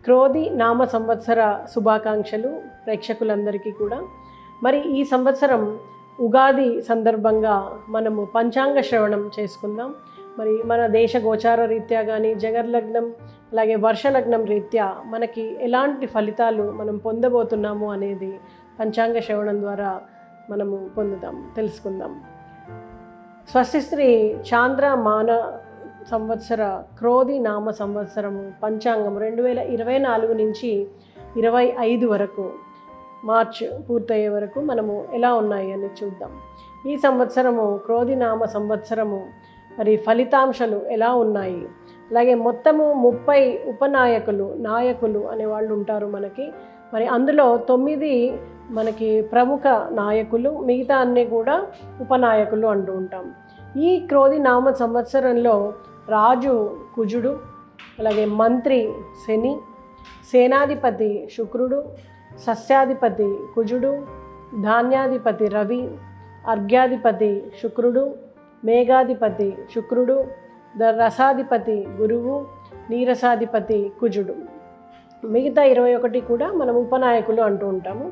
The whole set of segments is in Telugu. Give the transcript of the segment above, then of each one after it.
క్రోధి నామ సంవత్సర శుభాకాంక్షలు ప్రేక్షకులందరికీ కూడా. మరి ఈ సంవత్సరం ఉగాది సందర్భంగా మనము పంచాంగ శ్రవణం చేసుకుందాం. మరి మన దేశ గోచార రీత్యా కానీ జగర్లగ్నం అలాగే వర్షలగ్నం రీత్యా మనకి ఎలాంటి ఫలితాలు మనం పొందబోతున్నాము అనేది పంచాంగ శ్రవణం ద్వారా మనము తెలుసుకుందాం. స్వస్తిశ్రీ చాంద్ర మాన సంవత్సర క్రోధి నామ సంవత్సరము పంచాంగం 2024 నుంచి 25 వరకు మార్చ్ పూర్తయ్యే వరకు మనము ఎలా ఉన్నాయి అని చూద్దాం. ఈ సంవత్సరము క్రోధి నామ సంవత్సరము మరి ఫలితాంశాలు ఎలా ఉన్నాయి, అలాగే మొత్తము 30 నాయకులు అనేవాళ్ళు ఉంటారు మనకి. మరి అందులో 9 మనకి ప్రముఖ నాయకులు, మిగతా అన్నీ కూడా ఉపనాయకులు అంటూ ఉంటాం. ఈ క్రోధి నామ సంవత్సరంలో రాజు కుజుడు, అలాగే మంత్రి శని, సేనాధిపతి శుక్రుడు, సస్యాధిపతి కుజుడు, ధాన్యాధిపతి రవి, అర్ఘ్యాధిపతి శుక్రుడు, మేఘాధిపతి శుక్రుడు, రసాధిపతి గురువు, నీరసాధిపతి కుజుడు. మిగతా 21 కూడా మనం ఉపనాయకులు అంటూ ఉంటాము.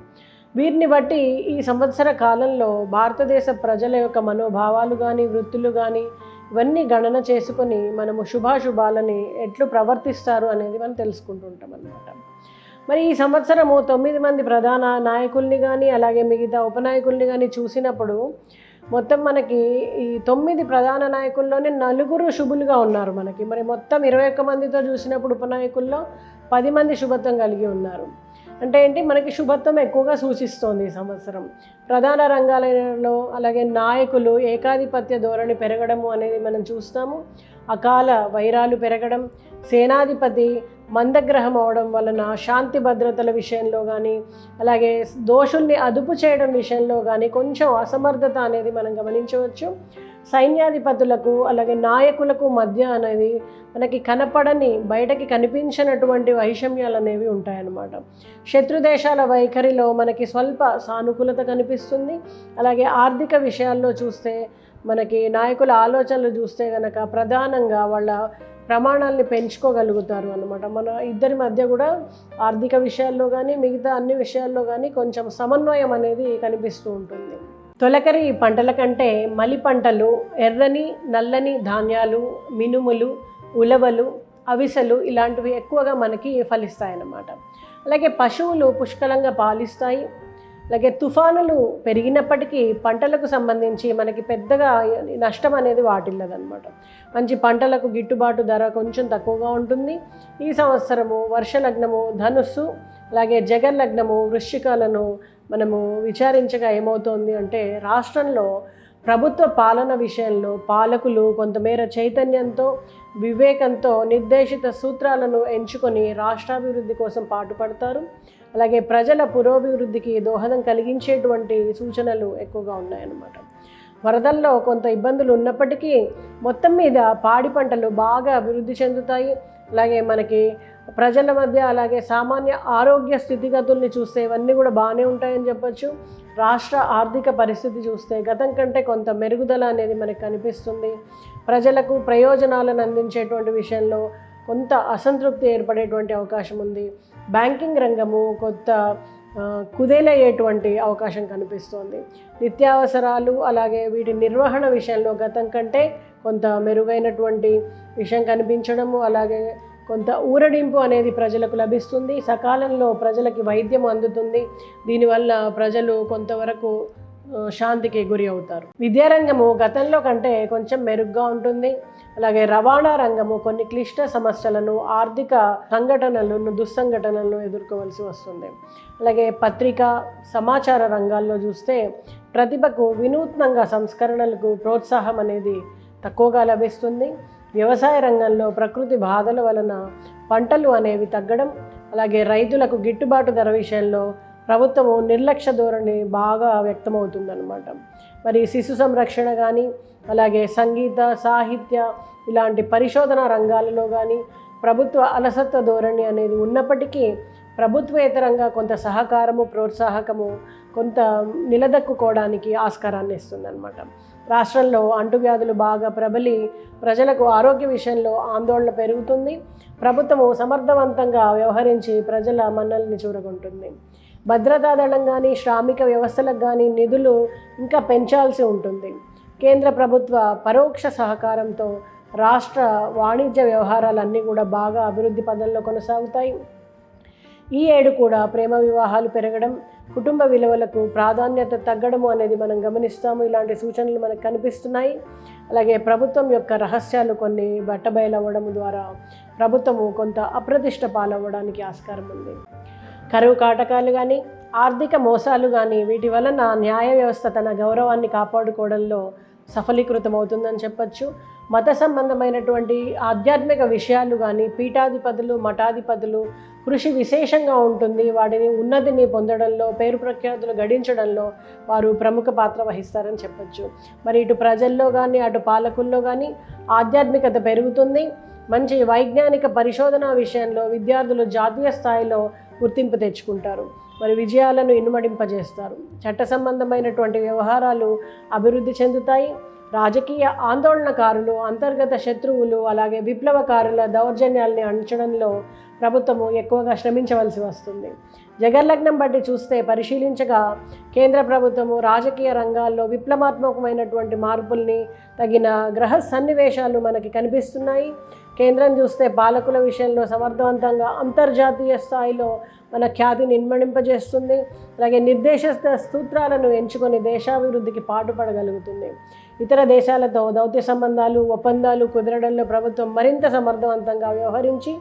వీరిని బట్టి ఈ సంవత్సర కాలంలో భారతదేశ ప్రజల యొక్క మనోభావాలు కానీ వృత్తులు కానీ ఇవన్నీ గణన చేసుకొని మనము శుభాశుభాలని ఎట్లు ప్రవర్తిస్తారు అనేది మనం తెలుసుకుంటూ ఉంటాం అన్నమాట. మరి ఈ సంవత్సరము 9 మంది ప్రధాన నాయకుల్ని కానీ అలాగే మిగతా ఉపనాయకుల్ని కానీ చూసినప్పుడు మొత్తం మనకి ఈ 9 ప్రధాన నాయకుల్లోనే 4 శుభులుగా ఉన్నారు మనకి. మరి మొత్తం 21 మందితో చూసినప్పుడు ఉపనాయకుల్లో 10 మంది శుభత్వం కలిగి ఉన్నారు. అంటే ఏంటి, మనకి శుభత్వం ఎక్కువగా సూచిస్తోంది ఈ సంవత్సరం. ప్రధాన రంగాలలో అలాగే నాయకులు ఏకాధిపత్య ధోరణి పెరగడము అనేది మనం చూస్తాము. అకాల వైరాలు పెరగడం, సేనాధిపతి మందగ్రహం అవడం వలన శాంతి భద్రతల విషయంలో కానీ అలాగే దోషుల్ని అదుపు చేయడం విషయంలో కానీ కొంచెం అసమర్థత అనేది మనం గమనించవచ్చు. సైన్యాధిపతులకు అలాగే నాయకులకు మధ్య అనేది మనకి కనపడని, బయటకి కనిపించినటువంటి వైషమ్యాలు అనేవి ఉంటాయన్నమాట. శత్రుదేశాల వైఖరిలో మనకి స్వల్ప సానుకూలత కనిపిస్తుంది. అలాగే ఆర్థిక విషయాల్లో చూస్తే మనకి నాయకుల ఆలోచనలు చూస్తే కనుక ప్రధానంగా వాళ్ళ ప్రమాణాలని పెంచుకోగలుగుతారు అన్నమాట. మన ఇద్దరి మధ్య కూడా ఆర్థిక విషయాల్లో కానీ మిగతా అన్ని విషయాల్లో కానీ కొంచెం సమన్వయం అనేది కనిపిస్తూ ఉంటుంది. తొలకరి పంటల కంటే మలి పంటలు, ఎర్రని నల్లని ధాన్యాలు, మినుములు, ఉలవలు, అవిసెలు ఇలాంటివి ఎక్కువగా మనకి ఫలిస్తాయన్నమాట. అలాగే పశువులు పుష్కలంగా పాలిస్తాయి. అలాగే తుఫానులు పెరిగినప్పటికీ పంటలకు సంబంధించి మనకి పెద్దగా నష్టం అనేది వాటిల్లదన్నమాట. మంచి పంటలకు గిట్టుబాటు ధర కొంచెం తక్కువగా ఉంటుంది. ఈ సంవత్సరము వర్షలగ్నము ధనుస్సు అలాగే జగర్లగ్నము వృశ్చికాలను మనము విచారించగా ఏమవుతోంది అంటే, రాష్ట్రంలో ప్రభుత్వ పాలన విషయంలో పాలకులు కొంతమేర చైతన్యంతో వివేకంతో నిర్దేశిత సూత్రాలను ఎంచుకొని రాష్ట్రాభివృద్ధి కోసం పాటుపడతారు. అలాగే ప్రజల పురోభివృద్ధికి దోహదం కలిగించేటువంటి సూచనలు ఎక్కువగా ఉన్నాయన్నమాట. వరదల్లో కొంత ఇబ్బందులు ఉన్నప్పటికీ మొత్తం మీద పాడి పంటలు బాగా అభివృద్ధి చెందుతాయి. అలాగే మనకి ప్రజల మధ్య అలాగే సామాన్య ఆరోగ్య స్థితిగతుల్ని చూస్తే ఇవన్నీ కూడా బాగానే ఉంటాయని చెప్పొచ్చు. రాష్ట్ర ఆర్థిక పరిస్థితి చూస్తే గతం కంటే కొంత మెరుగుదల అనేది మనకు కనిపిస్తుంది. ప్రజలకు ప్రయోజనాలను అందించేటువంటి విషయంలో కొంత అసంతృప్తి ఏర్పడేటువంటి అవకాశం ఉంది. బ్యాంకింగ్ రంగము కొత్త కుదేలయ్యేటువంటి అవకాశం కనిపిస్తోంది. నిత్యావసరాలు అలాగే వీటి నిర్వహణ విషయంలో గతం కంటే కొంత మెరుగైనటువంటి విషయం కనిపించడము, అలాగే కొంత ఊరడింపు అనేది ప్రజలకు లభిస్తుంది. సకాలంలో ప్రజలకి వైద్యం అందుతుంది. దీనివల్ల ప్రజలు కొంతవరకు శాంతికి గురి అవుతారు. విద్యారంగము గతంలో కంటే కొంచెం మెరుగ్గా ఉంటుంది. అలాగే రవాణా రంగము కొన్ని క్లిష్ట సమస్యలను, ఆర్థిక సంఘటనలను, దుస్సంఘటనలను ఎదుర్కోవాల్సి వస్తుంది. అలాగే పత్రికా సమాచార రంగాల్లో చూస్తే ప్రతిభకు వినూత్నంగా సంస్కరణలకు ప్రోత్సాహం అనేది తక్కువగా లభిస్తుంది. వ్యవసాయ రంగంలో ప్రకృతి బాధల వలన పంటలు అనేవి తగ్గడం, అలాగే రైతులకు గిట్టుబాటు ధర విషయంలో ప్రభుత్వము నిర్లక్ష్య ధోరణి బాగా వ్యక్తమవుతుందన్నమాట. మరి శిశు సంరక్షణ కానీ అలాగే సంగీత సాహిత్య ఇలాంటి పరిశోధన రంగాలలో కానీ ప్రభుత్వ అలసత్వ ధోరణి అనేది ఉన్నప్పటికీ ప్రభుత్వేతరంగా కొంత సహకారము ప్రోత్సాహకము కొంత నిలదొక్కుకోవడానికి ఆస్కారాన్ని ఇస్తుందన్నమాట. రాష్ట్రంలో అంటువ్యాధులు బాగా ప్రబలి ప్రజలకు ఆరోగ్య విషయంలో ఆందోళన పెరుగుతుంది. ప్రభుత్వము సమర్థవంతంగా వ్యవహరించి ప్రజల మన్నల్ని చూరగొంటుంది. భద్రతా దళం కానీ శ్రామిక వ్యవస్థలకు కానీ నిధులు ఇంకా పెంచాల్సి ఉంటుంది. కేంద్ర ప్రభుత్వ పరోక్ష సహకారంతో రాష్ట్ర వాణిజ్య వ్యవహారాలన్నీ కూడా బాగా అభివృద్ధి పదంలో కొనసాగుతాయి. ఈ ఏడు కూడా ప్రేమ వివాహాలు పెరగడం, కుటుంబ విలువలకు ప్రాధాన్యత తగ్గడము అనేది మనం గమనిస్తాము. ఇలాంటి సూచనలు మనకు కనిపిస్తున్నాయి. అలాగే ప్రభుత్వం యొక్క రహస్యాలు కొన్ని బట్టబయలవ్వడం ద్వారా ప్రభుత్వము కొంత అప్రతిష్ట పాలవ్వడానికి ఆస్కారం ఉంది. కరువు కాటకాలు కానీ ఆర్థిక మోసాలు కానీ వీటి వలన న్యాయ వ్యవస్థ తన గౌరవాన్ని కాపాడుకోవడంలో సఫలీకృతం అవుతుందని చెప్పచ్చు. మత సంబంధమైనటువంటి ఆధ్యాత్మిక విషయాలు కానీ పీఠాధిపతులు మఠాధిపతులు కృషి విశేషంగా ఉంటుంది. వాటిని ఉన్నతిని పొందడంలో పేరు ప్రఖ్యాతులు గడించడంలో వారు ప్రముఖ పాత్ర వహిస్తారని చెప్పచ్చు. మరి ఇటు ప్రజల్లో కానీ అటు పాలకుల్లో కానీ ఆధ్యాత్మికత పెరుగుతుంది. మంచి వైజ్ఞానిక పరిశోధన విషయంలో విద్యార్థులు జాతీయ స్థాయిలో గుర్తింపు తెచ్చుకుంటారు. మరి విజయాలను ఇనుమడింపజేస్తారు. చట్ట సంబంధమైనటువంటి వ్యవహారాలు అభివృద్ధి చెందుతాయి. రాజకీయ ఆందోళనకారులు, అంతర్గత శత్రువులు, అలాగే విప్లవకారుల దౌర్జన్యాల్ని అణచడంలో ప్రభుత్వము ఎక్కువగా శ్రమించవలసి వస్తుంది. జగర్లగ్నం బట్టి చూస్తే పరిశీలించగా కేంద్ర ప్రభుత్వము రాజకీయ రంగాల్లో విప్లవాత్మకమైనటువంటి మార్పుల్ని తగిన గ్రహ సన్నివేశాలు మనకి కనిపిస్తున్నాయి. కేంద్రం చూస్తే పాలకుల విషయంలో సమర్థవంతంగా అంతర్జాతీయ స్థాయిలో మన ఖ్యాతిని ఇన్మడింపజేస్తుంది. అలాగే నిర్దేశిత సూత్రాలను ఎంచుకొని దేశాభివృద్ధికి పాటుపడగలుగుతుంది. ఇతర దేశాలతో దౌత్య సంబంధాలు ఒప్పందాలు కుదరడంలో ప్రభుత్వం మరింత సమర్థవంతంగా వ్యవహరించి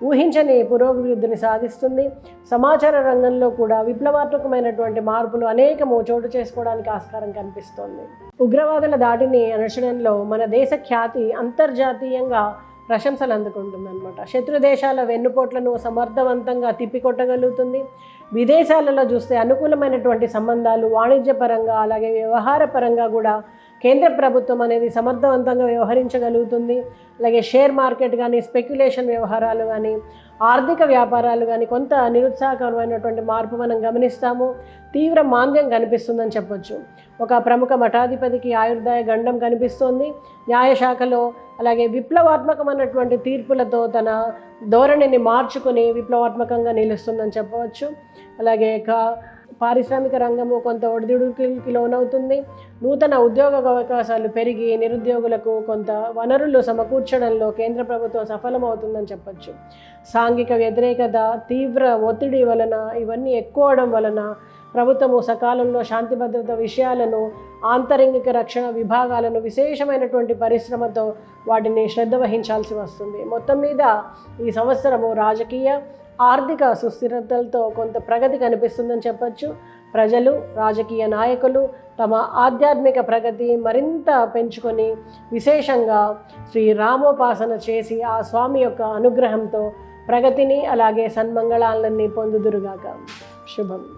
ఊహించని పురోభివృద్ధిని సాధిస్తుంది. సమాచార రంగంలో కూడా విప్లవాత్మకమైనటువంటి మార్పులు అనేకము చోటు చేసుకోవడానికి ఆస్కారం కనిపిస్తోంది. ఉగ్రవాదుల దాడిని అణచడంలో మన దేశ ఖ్యాతి అంతర్జాతీయంగా ప్రశంసలు అందుకుంటుందన్నమాట. శత్రు దేశాల వెన్నుపోట్లను సమర్థవంతంగా తిప్పికొట్టగలుగుతుంది. విదేశాలలో చూస్తే అనుకూలమైనటువంటి సంబంధాలు వాణిజ్యపరంగా అలాగే వ్యవహార పరంగా కూడా కేంద్ర ప్రభుత్వం అనేది సమర్థవంతంగా వ్యవహరించగలుగుతుంది. అలాగే షేర్ మార్కెట్ కానీ స్పెక్యులేషన్ వ్యవహారాలు కానీ ఆర్థిక వ్యాపారాలు కానీ కొంత నిరుత్సాహకరమైనటువంటి మార్పు మనం గమనిస్తాము. తీవ్ర మాంద్యం కనిపిస్తుందని చెప్పొచ్చు. ఒక ప్రముఖ మఠాధిపతికి ఆయుర్దాయ గండం కనిపిస్తోంది. న్యాయశాఖలో అలాగే విప్లవాత్మకమైనటువంటి తీర్పులతో తన ధోరణిని మార్చుకుని విప్లవాత్మకంగా నిలుస్తుందని చెప్పవచ్చు. అలాగే పారిశ్రామిక రంగము కొంత ఒడిదుడుకులకి లోనవుతుంది. నూతన ఉద్యోగ అవకాశాలు పెరిగి నిరుద్యోగులకు కొంత వనరులు సమకూర్చడంలో కేంద్ర ప్రభుత్వం సఫలమవుతుందని చెప్పచ్చు. సాంఘిక వ్యతిరేకత, తీవ్ర ఒత్తిడి వలన ఇవన్నీ ఎక్కువడం వలన ప్రభుత్వము సకాలంలో శాంతి భద్రత విషయాలను ఆంతరంగిక రక్షణ విభాగాలను విశేషమైనటువంటి పరిశ్రమతో వాటిని శ్రద్ధ వహించాల్సి వస్తుంది. మొత్తం మీద ఈ సంవత్సరము రాజకీయ ఆర్థిక సుస్థిరతలతో కొంత ప్రగతి కనిపిస్తుందని చెప్పచ్చు. ప్రజలు రాజకీయ నాయకులు తమ ఆధ్యాత్మిక ప్రగతి మరింత పెంచుకొని విశేషంగా శ్రీరామోపాసన చేసి ఆ స్వామి యొక్క అనుగ్రహంతో ప్రగతిని అలాగే సన్మంగళాలన్నీ పొందుదురుగాక. శుభం.